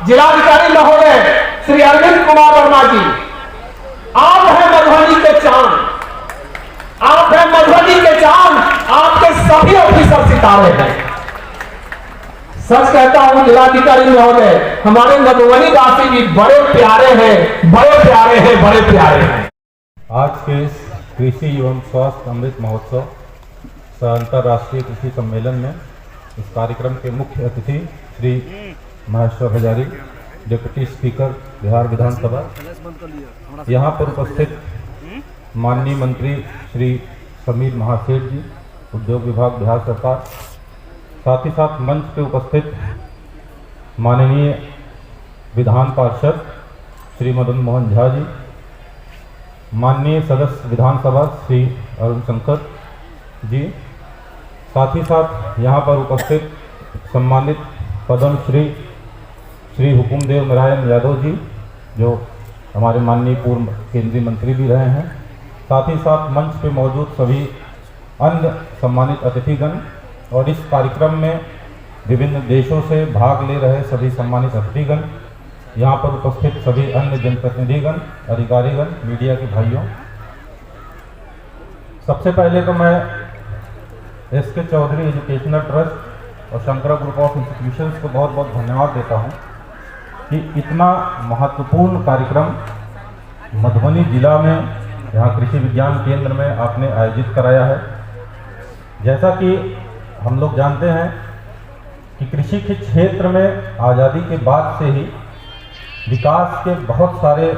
जिलाधिकारी महोदय श्री अरविंद कुमार वर्मा जी, आप हैं मधुबनी के चांद, आप हैं मधुबनी के चांद, आपके सभी ऑफिसर सितारे हैं। सच कहता हूं जिलाधिकारी महोदय, हमारे मधुबनी वासी भी बड़े प्यारे हैं, बड़े प्यारे हैं, बड़े प्यारे हैं। आज के इस कृषि एवं स्वास्थ्य अमृत महोत्सव सह अंतर्राष्ट्रीय कृषि सम्मेलन में इस कार्यक्रम के मुख्य अतिथि श्री महेश्वर हजारी, डिप्टी स्पीकर बिहार विधानसभा, यहाँ पर उपस्थित माननीय मंत्री श्री समीर महासेठ जी, उद्योग विभाग बिहार सरकार, साथ ही साथ मंच पे उपस्थित माननीय विधान पार्षद श्री मदन मोहन झा जी, माननीय सदस्य विधानसभा श्री अरुण शंकर जी, साथ ही साथ यहाँ पर उपस्थित सम्मानित पद्मश्री श्री हुकुमदेव नारायण यादव जी, जो हमारे माननीय पूर्व केंद्रीय मंत्री भी रहे हैं, साथ ही साथ मंच पे मौजूद सभी अन्य सम्मानित अतिथिगण और इस कार्यक्रम में विभिन्न देशों से भाग ले रहे सभी सम्मानित अतिथिगण, यहाँ पर उपस्थित सभी अन्य जनप्रतिनिधिगण, अधिकारीगण, मीडिया के भाइयों, सबसे पहले तो मैं एसके चौधरी एजुकेशनल ट्रस्ट और शंकरा ग्रुप ऑफ इंस्टीट्यूशंस को बहुत बहुत धन्यवाद देता हूँ कि इतना महत्वपूर्ण कार्यक्रम मधुबनी जिला में, यहाँ कृषि विज्ञान केंद्र में आपने आयोजित कराया है। जैसा कि हम लोग जानते हैं कि कृषि के क्षेत्र में आज़ादी के बाद से ही विकास के बहुत सारे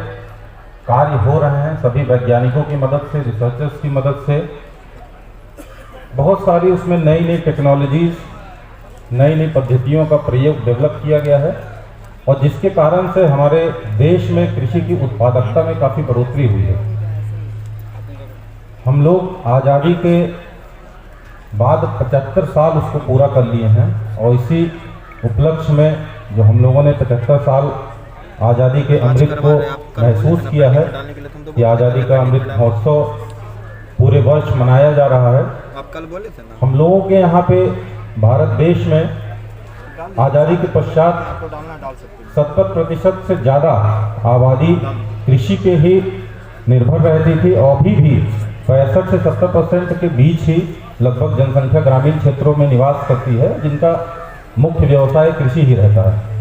कार्य हो रहे हैं, सभी वैज्ञानिकों की मदद से, रिसर्चर्स की मदद से, बहुत सारी उसमें नई नई टेक्नोलॉजीज, नई नई पद्धतियों का प्रयोग डेवलप किया गया है और जिसके कारण से हमारे देश में कृषि की उत्पादकता में काफ़ी बढ़ोतरी हुई है। हम लोग आज़ादी के बाद 75 साल उसको पूरा कर लिए हैं और इसी उपलक्ष्य में जो हम लोगों ने 75 साल आज़ादी के अमृत को महसूस किया है कि आज़ादी का अमृत महोत्सव पूरे वर्ष मनाया जा रहा है। आप कल बोले थे ना, हम लोगों के यहाँ पे भारत देश में आज़ादी के पश्चात 70% से ज़्यादा आबादी कृषि पे ही निर्भर रहती थी और अभी भी 65 से 70% के बीच ही लगभग जनसंख्या ग्रामीण क्षेत्रों में निवास करती है, जिनका मुख्य व्यवसाय कृषि ही रहता है।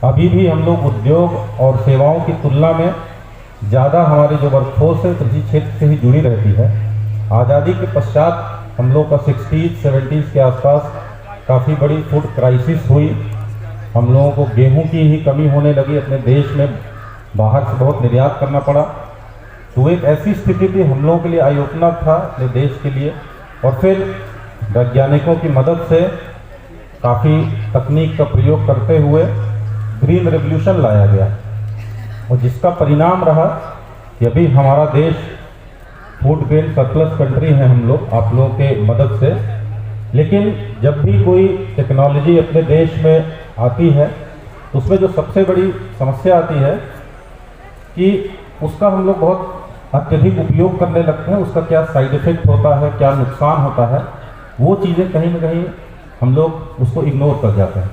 अभी भी हम लोग उद्योग और सेवाओं की तुलना में ज़्यादा हमारी जो वर्कफोर्स है कृषि क्षेत्र से ही जुड़ी रहती है। आज़ादी के पश्चात हम लोग का 60s 70s के आसपास काफ़ी बड़ी फूड क्राइसिस हुई, हम लोगों को गेहूं की ही कमी होने लगी, अपने देश में बाहर से बहुत निर्यात करना पड़ा। तो एक ऐसी स्थिति थी हम लोगों के लिए आई ओपनर था अपने देश के लिए, और फिर वैज्ञानिकों की मदद से काफ़ी तकनीक का प्रयोग करते हुए ग्रीन रेवोल्यूशन लाया गया और जिसका परिणाम रहा कि अभी हमारा देश फूड ग्रेन सरप्लस कंट्री है हम लोग, आप लोगों के मदद से। लेकिन जब भी कोई टेक्नोलॉजी अपने देश में आती है उसमें जो सबसे बड़ी समस्या आती है कि उसका हम लोग बहुत अत्यधिक उपयोग करने लगते हैं, उसका क्या साइड इफेक्ट होता है, क्या नुकसान होता है, वो चीज़ें कहीं ना कहीं हम लोग उसको इग्नोर कर जाते हैं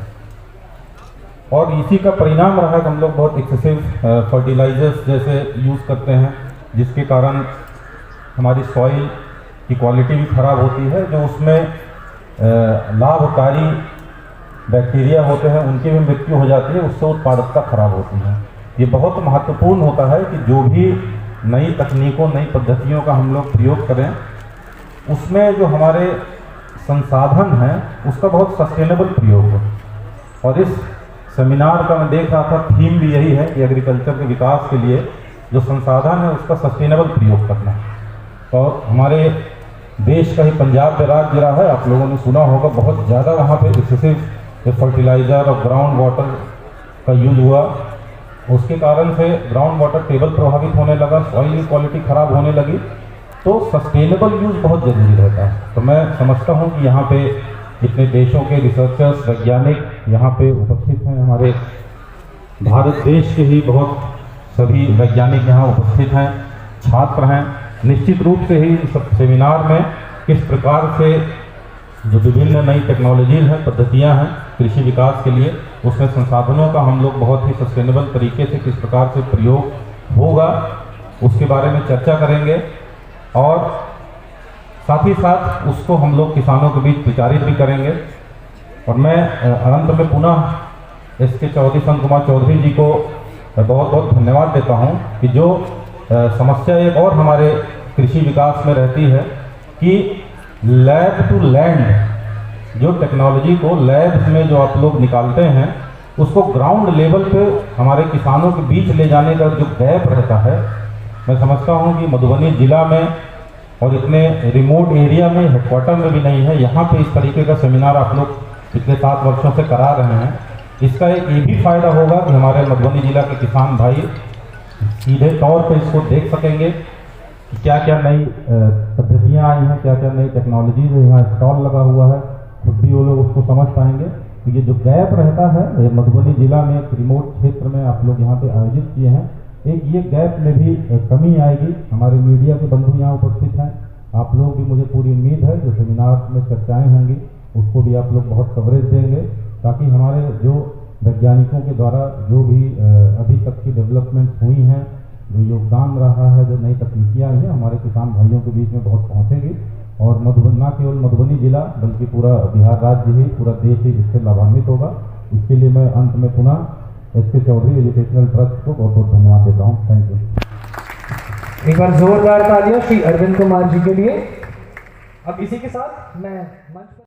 और इसी का परिणाम रहा कि हम लोग बहुत एक्सेसिव फर्टिलाइजर्स जैसे यूज़ करते हैं, जिसके कारण हमारी सॉइल की क्वालिटी भी ख़राब होती है। जो उसमें लाभकारी बैक्टीरिया होते हैं उनकी भी मृत्यु हो जाती है, उससे उत्पादकता खराब होती है। ये बहुत महत्वपूर्ण होता है कि जो भी नई तकनीकों, नई पद्धतियों का हम लोग प्रयोग करें, उसमें जो हमारे संसाधन हैं उसका बहुत सस्टेनेबल प्रयोग हो। और इस सेमिनार का मैं देख रहा था, थीम भी यही है कि एग्रीकल्चर के विकास के लिए जो संसाधन है उसका सस्टेनेबल प्रयोग करना। और हमारे देश का ही पंजाब राज्य रहा है, आप लोगों ने सुना होगा, बहुत ज़्यादा वहाँ पे एक्सेसिव फर्टिलाइज़र और ग्राउंड वाटर का यूज हुआ। उसके कारण से ग्राउंड वाटर टेबल प्रभावित होने लगा, सॉइल की क्वालिटी ख़राब होने लगी। तो सस्टेनेबल यूज़ बहुत ज़रूरी रहता है। तो मैं समझता हूँ कि यहाँ पे जितने देशों के रिसर्चर्स, वैज्ञानिक यहाँ पे उपस्थित हैं, हमारे भारत देश के ही बहुत सभी वैज्ञानिक यहाँ उपस्थित हैं, छात्र हैं। निश्चित रूप से ही इस सेमिनार में किस प्रकार से जो विभिन्न नई टेक्नोलॉजीज हैं, पद्धतियां हैं कृषि विकास के लिए, उसमें संसाधनों का हम लोग बहुत ही सस्टेनेबल तरीके से किस प्रकार से प्रयोग होगा उसके बारे में चर्चा करेंगे और साथ ही साथ उसको हम लोग किसानों के बीच प्रचारित भी करेंगे। और मैं अंत में पुनः एसके चौधरी संत कुमार चौधरी जी को बहुत बहुत धन्यवाद देता हूं कि जो समस्या एक और हमारे कृषि विकास में रहती है कि लैब टू लैंड, जो टेक्नोलॉजी को लैब में जो आप लोग निकालते हैं उसको ग्राउंड लेवल पे हमारे किसानों के बीच ले जाने का जो गैप रहता है, मैं समझता हूं कि मधुबनी जिला में और इतने रिमोट एरिया में, हेडक्वार्टर में भी नहीं है, यहाँ पे इस तरीके का सेमिनार आप लोग पिछले 7 वर्षों से करा रहे हैं। इसका एक ये भी फायदा होगा कि हमारे मधुबनी जिला के किसान भाई सीधे तौर पे इसको देख सकेंगे कि क्या क्या नई पद्धतियाँ आई हैं, क्या क्या नई टेक्नोलॉजीज है, यहाँ स्टॉल लगा हुआ है, खुद भी वो लोग उसको समझ पाएंगे। तो ये जो गैप रहता है, ये मधुबनी जिला में एक रिमोट क्षेत्र में आप लोग यहाँ पे आयोजित किए हैं, एक ये गैप में भी कमी आएगी। हमारे मीडिया के बंधु यहाँ उपस्थित हैं, आप लोग भी, मुझे पूरी उम्मीद है जो सेमिनार में चर्चाएँ होंगी उसको भी आप लोग बहुत कवरेज देंगे, ताकि हमारे जो वैज्ञानिकों के द्वारा जो भी अभी तक की डेवलपमेंट हुई हैं, जो योगदान रहा है, जो नई तकनीकियाँ आई हैं, हमारे किसान भाइयों के बीच में बहुत पहुँचेगी और न केवल मधुबनी जिला बल्कि पूरा बिहार राज्य ही, पूरा देश ही इससे लाभान्वित होगा। इसके लिए मैं अंत में पुनः एसके चौधरी एजुकेशनल ट्रस्ट को बहुत बहुत धन्यवाद देता हूँ। Thank you. एक बार जोरदार तालियां श्री अरविंद कुमार जी के लिए। अब इसी के साथ मैं मंच पर